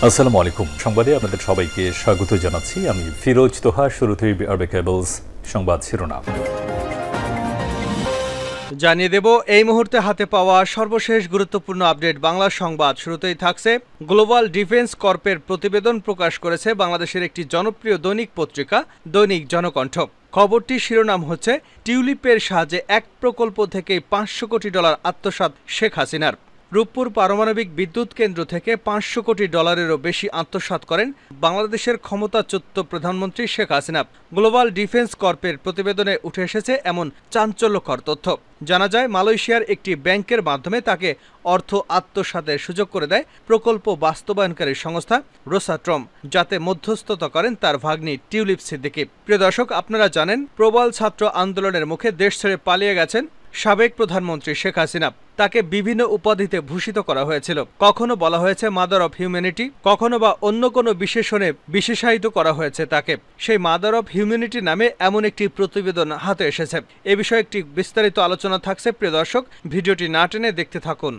আসসালামু আলাইকুম। সংবাদে আপনাদের সবাইকে স্বাগত জানাচ্ছি। আমি ফিরোজ তোহা। শুরুতেই আরবে কেবলস সংবাদ শিরোনাম জানিয়ে দেব এই মুহূর্তে হাতে পাওয়া সর্বশেষ গুরুত্বপূর্ণ আপডেট বাংলা সংবাদ। শুরুতেই থাকছে গ্লোবাল ডিফেন্স কর্পের প্রতিবেদন প্রকাশ করেছে বাংলাদেশের একটি জনপ্রিয় দৈনিক পত্রিকা দৈনিক জনকণ্ঠ। খবরটির শিরোনাম হচ্ছে টিউলিপের সাহায্যে এক প্রকল্প থেকে $500 কোটি আত্মসাৎ শেখ হাসিনার। রূপপুর পারমাণবিক বিদ্যুৎ কেন্দ্র থেকে $500 কোটিরও বেশি আত্মসাৎ করেন বাংলাদেশের ক্ষমতাচ্যুত প্রধানমন্ত্রী শেখ হাসিনা। গ্লোবাল ডিফেন্স কর্পের প্রতিবেদনে উঠে এসেছে এমন চাঞ্চল্যকর তথ্য। জানা যায়, মালয়েশিয়ার একটি ব্যাংকের মাধ্যমে তাকে অর্থ আত্মসাতের সুযোগ করে দেয় প্রকল্প বাস্তবায়নকারী সংস্থা রোসাট্রম, যাতে মধ্যস্থতা করেন তার ভাগ্নি টিউলিপ সিদ্দিকী। প্রিয় দর্শক, আপনারা জানেন, প্রবল ছাত্র আন্দোলনের মুখে দেশ ছেড়ে পালিয়ে গেছেন সাবেক প্রধানমন্ত্রী শেখ হাসিনা। তাকে বিভিন্ন উপাধিতে ভূষিত করা হয়েছিল। কখনো বলা হয়েছে মাদার অফ হিউম্যানিটি, কখনো বা অন্য কোনো বিশেষণে বিশেষায়িত করা হয়েছে তাকে। সেই মাদার অফ হিউম্যানিটি নামে এমন একটি প্রতিবেদন হাতে এসেছে। এ বিষয়ে একটি বিস্তারিত আলোচনা থাকছে। প্রিয় দর্শক, ভিডিওটি না টেনে দেখতে থাকুন।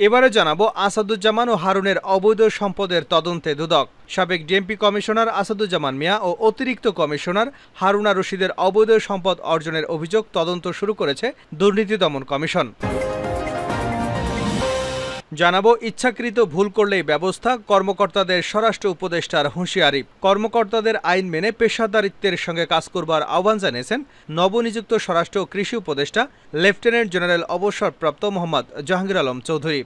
এবারে জানাবো আসাদুজ্জামান ও হারুনের অবৈধ সম্পদের তদন্তে দুদক। সাবেক ডিএমপি কমিশনার আসাদুজ্জামান মিয়া ও অতিরিক্ত কমিশনার হারুনা রশিদের অবৈধ সম্পদ অর্জনের অভিযোগ তদন্ত শুরু করেছে দুর্নীতি দমন কমিশন। জানাবো ইচ্ছাকৃত ভুল করলেই ব্যবস্থা, কর্মকর্তাদের স্বরাষ্ট্র উপদেষ্টার হুঁশিয়ারি। কর্মকর্তাদের আইন মেনে পেশাদারিত্বের সঙ্গে কাজ করবার আহ্বান জানিয়েছেন নবনিযুক্ত স্বরাষ্ট্র ও কৃষি উপদেষ্টা লেফটেন্যান্ট জেনারেল অবসরপ্রাপ্ত মোহাম্মদ জাহাঙ্গীর আলম চৌধুরী।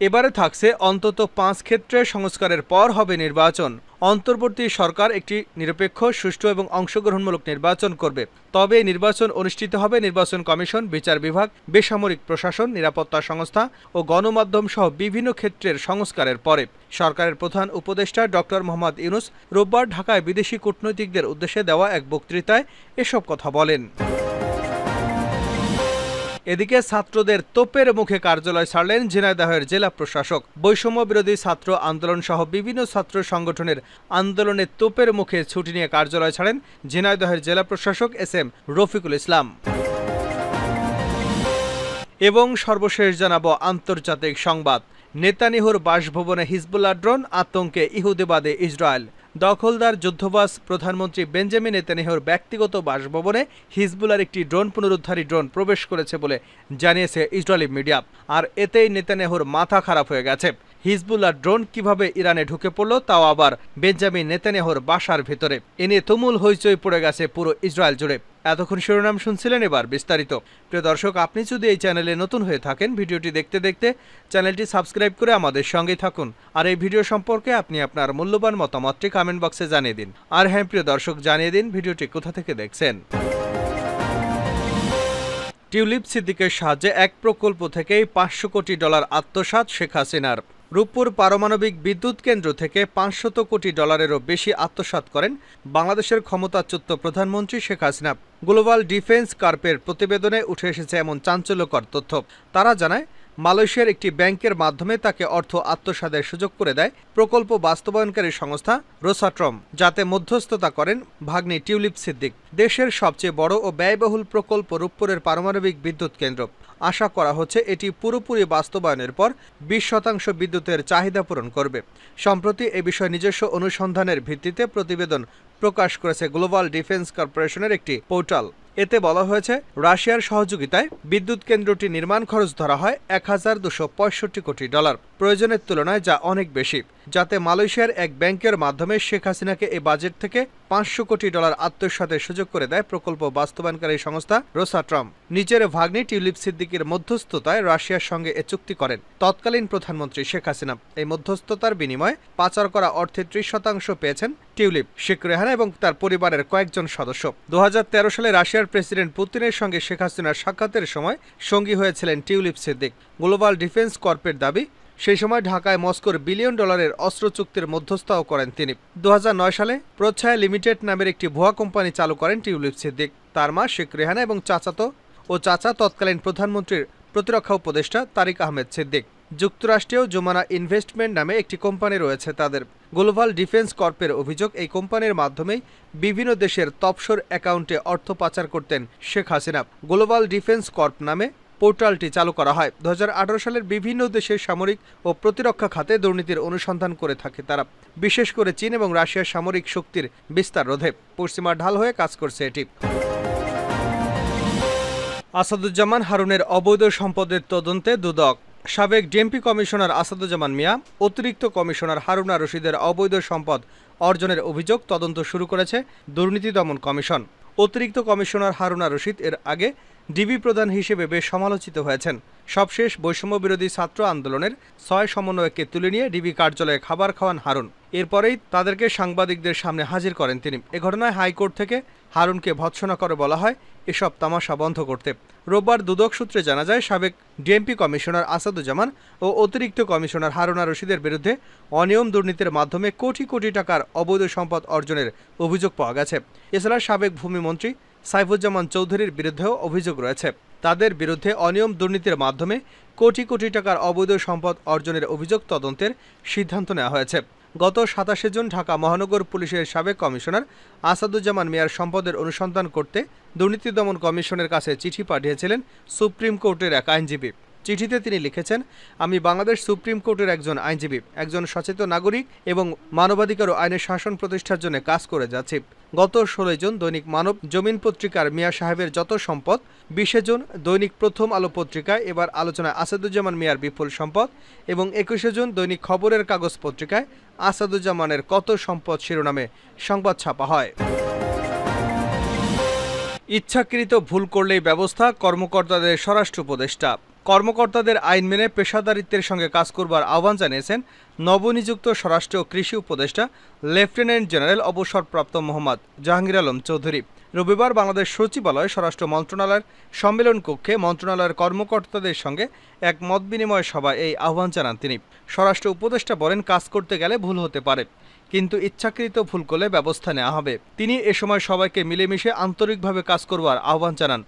এবারে থাকছে অন্তত 5 ক্ষেত্রে সংস্কারের পর হবে নির্বাচন। অন্তর্বর্তী সরকার একটি নিরপেক্ষ, সুষ্ঠু এবং অংশগ্রহণমূলক নির্বাচন করবে। তবে এই নির্বাচন অনুষ্ঠিত হবে নির্বাচন কমিশন, বিচার বিভাগ, বেসামরিক প্রশাসন, নিরাপত্তা সংস্থা ও গণমাধ্যম সহ বিভিন্ন ক্ষেত্রের সংস্কারের পরে। সরকারের প্রধান উপদেষ্টা ডক্টর মোহাম্মদ ইউনূস রোববার ঢাকায় বিদেশি কূটনীতিকদের উদ্দেশ্যে দেওয়া এক বক্তৃতায় এসব কথা বলেন। এদিকে ছাত্রদের তোপের মুখে কার্যালয় ছাড়লেন ঝিনাইদহের জেলা প্রশাসক। বৈষম্য বিরোধী ছাত্র আন্দোলন সহ বিভিন্ন ছাত্র সংগঠনের আন্দোলনে তোপের মুখে ছুটি নিয়ে কার্যালয় ছাড়েন ঝিনাইদহের জেলা প্রশাসক এস.এম. রফিকুল ইসলাম। এবং সর্বশেষ জানাবো আন্তর্জাতিক সংবাদ। নেতানিয়াহুর বাসভবনে হিজবুল্লাহ ড্রোন, আতঙ্কে ইহুদিবাদে ইসরায়েল। দখলদার যুদ্ধবাজ প্রধানমন্ত্রী বেঞ্জামিন নেতানিয়াহুর ব্যক্তিগত বাসভবনে হিজবুল্লাহর একটি ড্রোন পুনরুদ্ধারী ড্রোন প্রবেশ করেছে বলে জানিয়েছে ইসরায়েলি মিডিয়া। আর এতেই নেতানিয়াহুর মাথা খারাপ হয়ে গেছে। হিজবুল্লাহ ড্রোন কিভাবে ইরানে ঢুকে পড়ল, তাও আবার বেঞ্জামিন নেতানিয়াহুর বাসার ভেতরে। এ নিয়ে তুমুল হইচই পড়ে গেছে পুরো ইসরায়েল জুড়ে। এতক্ষণ শিরোনাম শুনছিলেন, এবার বিস্তারিত। প্রিয় দর্শক, আপনি যদি এই চ্যানেলে নতুন হয়ে থাকেন, ভিডিওটি দেখতে দেখতে চ্যানেলটি সাবস্ক্রাইব করে আমাদের সঙ্গেই থাকুন। আর এই ভিডিও সম্পর্কে আপনি আপনার মূল্যবান মতামতটি কমেন্ট বক্সে জানিয়ে দিন। আর হ্যাঁ প্রিয় দর্শক, জানিয়ে দিন ভিডিওটি কোথা থেকে দেখছেন। টিউলিপ সিদ্দিকের সাহায্যে এক প্রকল্প থেকেই $500 কোটি আত্মসাৎ শেখ হাসিনার। রূপপুর পারমাণবিক বিদ্যুৎ কেন্দ্র থেকে $500 কোটিরও বেশি আত্মসাৎ করেন বাংলাদেশের ক্ষমতাচ্যুত প্রধানমন্ত্রী শেখ হাসিনা। গ্লোবাল ডিফেন্স কর্পের প্রতিবেদনে উঠে এসেছে এমন চাঞ্চল্যকর তথ্য। তারা জানায়, মালয়েশিয়ার একটি ব্যাংকের মাধ্যমে তাকে অর্থ আত্মসাতের সুযোগ করে দেয় প্রকল্প বাস্তবায়নকারী সংস্থা রোসাট্রম, যাতে মধ্যস্থতা করেন ভাগ্নি টিউলিপ সিদ্দিক। দেশের সবচেয়ে বড় ও ব্যয়বহুল প্রকল্প রূপপুরের পারমাণবিক বিদ্যুৎ কেন্দ্র। আশা করা হচ্ছে এটি পুরোপুরি বাস্তবায়নের পর 20% বিদ্যুতের চাহিদা পূরণ করবে। সম্প্রতি এ বিষয়ে নিজস্ব অনুসন্ধানের ভিত্তিতে প্রতিবেদন প্রকাশ করেছে গ্লোবাল ডিফেন্স কর্পোরেশনের একটি পোর্টাল। এতে বলা হয়েছে, রাশিয়ার সহযোগিতায় বিদ্যুৎ কেন্দ্রটি নির্মাণ খরচ ধরা হয় $1265 কোটি, প্রয়োজনের তুলনায় যা অনেক বেশি, যাতে মালয়েশিয়ার এক ব্যাংকের মাধ্যমে শেখ হাসিনাকে এই বাজেট থেকে $500 কোটি আত্মসাতের সুযোগ করে দেয় প্রকল্প বাস্তবায়নকারী সংস্থা রোসাট্রম। নিজের ভাগ্নি টিউলিপ সিদ্দিকির মধ্যস্থতায় রাশিয়ার সঙ্গে এ চুক্তি করেন তৎকালীন প্রধানমন্ত্রী শেখ হাসিনা। এই মধ্যস্থতার বিনিময়ে পাচার করা অর্থে 30% পেয়েছেন টিউলিপ, শেখ রেহানা এবং তার পরিবারের কয়েকজন সদস্য। 2013 সালে রাশিয়ার প্রেসিডেন্ট পুতিনের সঙ্গে শেখ হাসিনার সাক্ষাতের সময় সঙ্গী হয়েছিলেন টিউলিপ সিদ্দিক। গ্লোবাল ডিফেন্স কর্পের দাবি, সেই সময় ঢাকায় মস্কোর $1 বিলিয়ন অস্ত্র চুক্তির মধ্যস্থতাও করেন তিনি। 2009 সালে প্রচ্ছায়া লিমিটেড নামের একটি ভুয়া কোম্পানি চালু করেন টিউলিপ সিদ্দিক। তার মা শেখ রেহানা এবং চাচা তৎকালীন প্রধানমন্ত্রীর প্রতিরক্ষা উপদেষ্টা তারিক আহমেদ সিদ্দিক। যুক্তরাষ্ট্রীয় জুমানা ইনভেস্টমেন্ট নামে একটি কোম্পানি রয়েছে তাদের। গ্লোবাল ডিফেন্স কর্পের অভিযোগ, এই কোম্পানির মাধ্যমেই বিভিন্ন দেশের তফসর অ্যাকাউন্টে অর্থ পাচার করতেন Sheikh Hasina. Global Defence Corp নামে পোর্টালটি চালু করা হয়। 2018 সালের বিভিন্ন দেশের সামরিক ও প্রতিরক্ষা খাতে দুর্নীতির অনুসন্ধান করে থাকে তারা, বিশেষ করে চীন এবং রাশিয়ার সামরিক শক্তির বিস্তার রোধে পশ্চিমা ঢাল হয়ে কাজ করছে এটি। আসাদুজ্জামান হারুনের অবৈধ সম্পদের তদন্তে দুদক। সাবেক ডিএমপি কমিশনার আসাদুজ্জামান মিয়া, অতিরিক্ত কমিশনার হারুনা রশিদের অবৈধ সম্পদ অর্জনের অভিযোগ তদন্ত শুরু করেছে দুর্নীতি দমন কমিশন। অতিরিক্ত কমিশনার হারুনা রশিদ এর আগে ডিবি প্রধান হিসেবে বেশ সমালোচিত হয়েছেন। সবশেষ বৈষম্য বিরোধী ছাত্র আন্দোলনের 6 সমন্বয়ককে তুলে নিয়ে ডিবি কার্যালয়ে খাবার খাওয়ান হারুন। এরপরেই তাদেরকে সাংবাদিকদের সামনে হাজির করেন তিনি। এ ঘটনায় হাইকোর্ট থেকে হারুনকে ভৎসনা করে বলা হয় এসব তামাশা বন্ধ করতে। রোববার দুদক সূত্রে জানা যায়, সাবেক ডিএমপি কমিশনার আসাদুজ্জামান ও অতিরিক্ত কমিশনার হারুনা রশিদের বিরুদ্ধে অনিয়ম দুর্নীতির মাধ্যমে কোটি কোটি টাকার অবৈধ সম্পদ অর্জনের অভিযোগ পাওয়া গেছে। এছাড়া সাবেক ভূমিমন্ত্রী সাইফুজ্জামান চৌধুরীর বিরুদ্ধেও অভিযোগ রয়েছে। তাদের বিরুদ্ধে অনিয়ম দুর্নীতির মাধ্যমে কোটি কোটি টাকার অবৈধ সম্পদ অর্জনের অভিযোগ তদন্তের সিদ্ধান্ত নেওয়া হয়েছে। গত 27 জুন ঢাকা মহানগর পুলিশের সাবেক কমিশনার আসাদুজ্জামান মিয়ার সম্পদের অনুসন্ধান করতে দুর্নীতি দমন কমিশনের কাছে চিঠি পাঠিয়েছিলেন সুপ্রিম কোর্টের এক আইনজীবী। চিঠিতে তিনি লিখেছেন, আমি বাংলাদেশ সুপ্রিম কোর্টের একজন আইনজীবী, একজন সচেতন নাগরিক এবং মানবাধিকার ও আইনের শাসন প্রতিষ্ঠার জন্য কাজ করে যাচ্ছি। গত 16 জুন দৈনিক মানব জমিন পত্রিকার মিয়া সাহেবের যত সম্পদ, 20 জুন দৈনিক প্রথম আলো পত্রিকায় এবার আলোচনায় আসাদুজ্জামান মিয়ার বিপুল সম্পদ এবং 21 জুন দৈনিক খবরের কাগজ পত্রিকায় আসাদুজ্জামানের কত সম্পদ শিরোনামে সংবাদ ছাপা হয়। ইচ্ছাকৃত ভুল করলেই ব্যবস্থা, কর্মকর্তাদের স্বরাষ্ট্র উপদেষ্টা। কর্মকর্তাদের আইন মেনে পেশাদারিত্বের সঙ্গে কাজ করবার আহ্বান জানিয়েছেন নবনিযুক্ত স্বরাষ্ট্র ও কৃষি উপদেষ্টা লেফটেন্যান্ট জেনারেল অবসরপ্রাপ্ত মোহাম্মদ জাহাঙ্গীর আলম চৌধুরী। রবিবার বাংলাদেশ সচিবালয়ে স্বরাষ্ট্র মন্ত্রণালয়ের সম্মেলন কক্ষে মন্ত্রণালয়ের কর্মকর্তাদের সঙ্গে এক মতবিনিময় সভায় এই আহ্বান জানান তিনি। স্বরাষ্ট্র উপদেষ্টা বলেন, কাজ করতে গেলে ভুল হতে পারে, কিন্তু ইচ্ছাকৃত ভুল করলে ব্যবস্থা নেওয়া হবে। তিনি এ সময় সবাইকে মিলেমিশে আন্তরিকভাবে কাজ করবার আহ্বান জানান।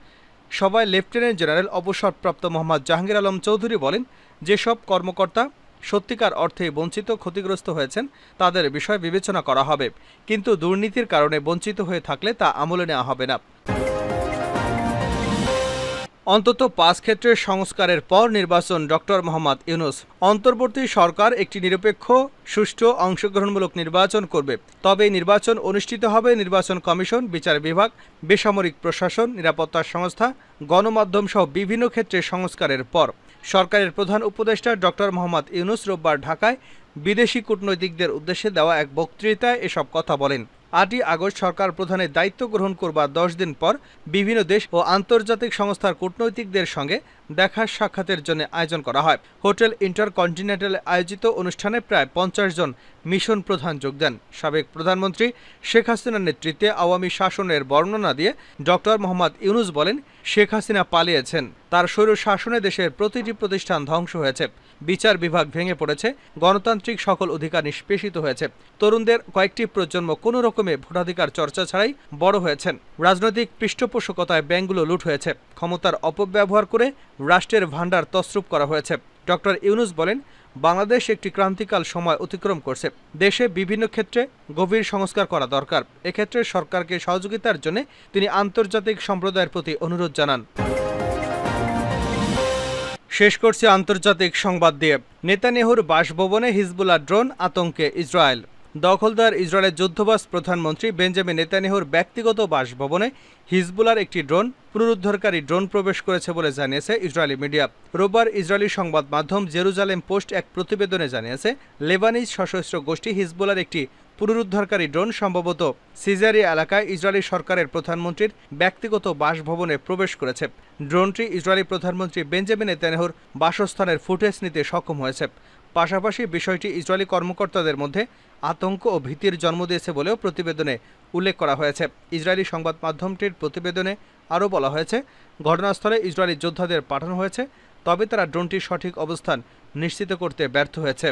সভায় লেফটেন্যান্ট জেনারেল অবসরপ্রাপ্ত মোহাম্মদ জাহাঙ্গীর আলম চৌধুরী বলেন, যেসব কর্মকর্তা সত্যিকার অর্থে বঞ্চিত ক্ষতিগ্রস্ত হয়েছেন তাদের বিষয় বিবেচনা করা হবে, কিন্তু দুর্নীতির কারণে বঞ্চিত হয়ে থাকলে তা আমলে নেওয়া হবে না। অন্তত 5 ক্ষেত্রের সংস্কারের পর নির্বাচন, ডক্টর মোহাম্মদ ইউনূস। অন্তর্বর্তী সরকার একটি নিরপেক্ষ, সুষ্ঠু, অংশগ্রহণমূলক নির্বাচন করবে। তবে নির্বাচন অনুষ্ঠিত হবে নির্বাচন কমিশন, বিচার বিভাগ, বেসামরিক প্রশাসন, নিরাপত্তা সংস্থা, গণমাধ্যম সহ বিভিন্ন ক্ষেত্রে সংস্কারের পর। সরকারের প্রধান উপদেষ্টা ডক্টর মোহাম্মদ ইউনূস রোববার ঢাকায় বিদেশি কূটনৈতিকদের উদ্দেশ্যে দেওয়া এক বক্তৃতায় এসব কথা বলেন। 8ই আগস্ট সরকার প্রধানের দায়িত্ব গ্রহণ করবার 10 দিন পর বিভিন্ন দেশ ও আন্তর্জাতিক সংস্থার কূটনৈতিকদের সঙ্গে দেখা সাক্ষাতের জন্য আয়োজন করা হয়। হোটেল ইন্টারকন্টিনেন্টালে আয়োজিত অনুষ্ঠানে প্রায় 50 জন মিশন প্রধান যোগ দেন। সাবেক প্রধানমন্ত্রী শেখ হাসিনার নেতৃত্বে আওয়ামী শাসনের বর্ণনা দিয়ে ডক্টর মোহাম্মদ ইউনূস বলেন, শেখ হাসিনা পালিয়েছেন, তার স্বৈর শাসনে দেশের প্রতিটি প্রতিষ্ঠান ধ্বংস হয়েছে, বিচার বিভাগ ভেঙে পড়েছে, গণতান্ত্রিক সকল অধিকার নিষ্পেষিত হয়েছে, তরুণদের কয়েকটি প্রজন্ম কোনো রকমে ভোটাধিকার চর্চা ছাড়াই বড় হয়েছেন, রাজনৈতিক পৃষ্ঠপোষকতায় ব্যাংকগুলো লুট হয়েছে, ক্ষমতার অপব্যবহার করে রাষ্ট্রের ভাণ্ডার তছরূপ করা হয়েছে। ডক্টর ইউনূস বলেন, বাংলাদেশ একটি ক্রান্তিকাল সময় অতিক্রম করছে, দেশে বিভিন্ন ক্ষেত্রে গভীর সংস্কার করা দরকার। এক্ষেত্রে সরকারকে সহযোগিতার জন্য তিনি আন্তর্জাতিক সম্প্রদায়ের প্রতি অনুরোধ জানান। শেষ করছি আন্তর্জাতিক সংবাদ দিয়ে। নেতানিয়াহুর বাসভবনে হিজবুল্লাহ ড্রোন আতঙ্কে ইসরায়েল। দখলদার ইসরায়েলের যুদ্ধবাজ প্রধানমন্ত্রী বেঞ্জামিন নেতানিয়াহুর ব্যক্তিগত বাসভবনে হিজবুল্লাহর একটি ড্রোন, পুনরুদ্ধারকারী ড্রোন প্রবেশ করেছে বলে জানিয়েছে ইসরায়েলি মিডিয়া। রোববার ইসরায়েলি সংবাদ মাধ্যম জেরুজালেম পোস্ট এক প্রতিবেদনে জানিয়েছে, লেবানিজ সশস্ত্র গোষ্ঠী হিজবুল্লাহর একটি পুনরুদ্ধারকারী ড্রোন সম্ভবত সিজারিয়া এলাকায় ইসরায়েলি সরকারের প্রধানমন্ত্রীর ব্যক্তিগত বাসভবনে প্রবেশ করেছে। ড্রোনটি ইসরায়েলি প্রধানমন্ত্রী বেঞ্জামিন নেতানিয়াহুর বাসস্থানের ফুটেজ নিতে সক্ষম হয়েছে। পাশাপাশি বিষয়টি ইসরায়েলি কর্মকর্তাদের মধ্যে আতঙ্ক ও ভীতির জন্ম দিয়েছে বলেও প্রতিবেদনে উল্লেখ করা হয়েছে। ইসরায়েলি সংবাদ মাধ্যমটির প্রতিবেদনে আরও বলা হয়েছে, ঘটনাস্থলে ইসরায়েলি যোদ্ধাদের পাঠানো হয়েছে, তবে তারা ড্রোনটির সঠিক অবস্থান নিশ্চিত করতে ব্যর্থ হয়েছে।